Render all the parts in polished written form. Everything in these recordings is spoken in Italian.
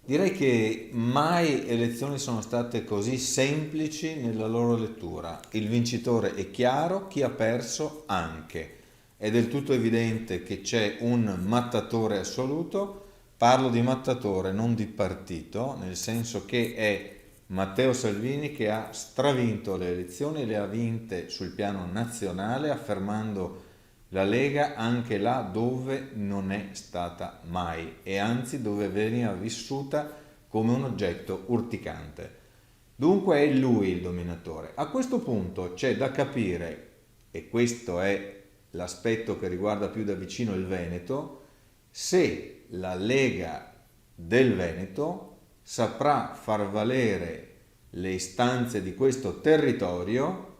Direi che mai elezioni sono state così semplici nella loro lettura. Il vincitore è chiaro, chi ha perso anche. È del tutto evidente che c'è un mattatore assoluto. Parlo di mattatore, non di partito, nel senso che è Matteo Salvini che ha stravinto le elezioni, le ha vinte sul piano nazionale, affermando la Lega anche là dove non è stata mai e anzi dove veniva vissuta come un oggetto urticante. Dunque è lui il dominatore. A questo punto c'è da capire, e questo è l'aspetto che riguarda più da vicino il Veneto, se la Lega del Veneto saprà far valere le istanze di questo territorio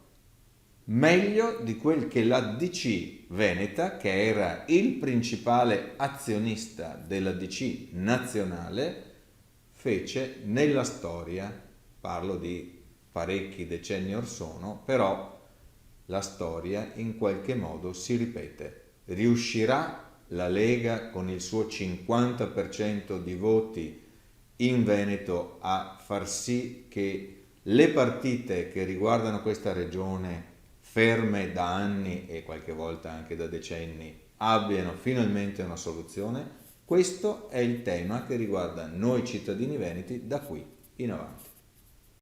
meglio di quel che la DC Veneta, che era il principale azionista della DC nazionale, fece nella storia. Parlo di parecchi decenni or sono, però la storia in qualche modo si ripete. Riuscirà la Lega con il suo 50% di voti in Veneto a far sì che le partite che riguardano questa regione, ferme da anni e qualche volta anche da decenni, abbiano finalmente una soluzione? Questo è il tema che riguarda noi cittadini veneti da qui in avanti.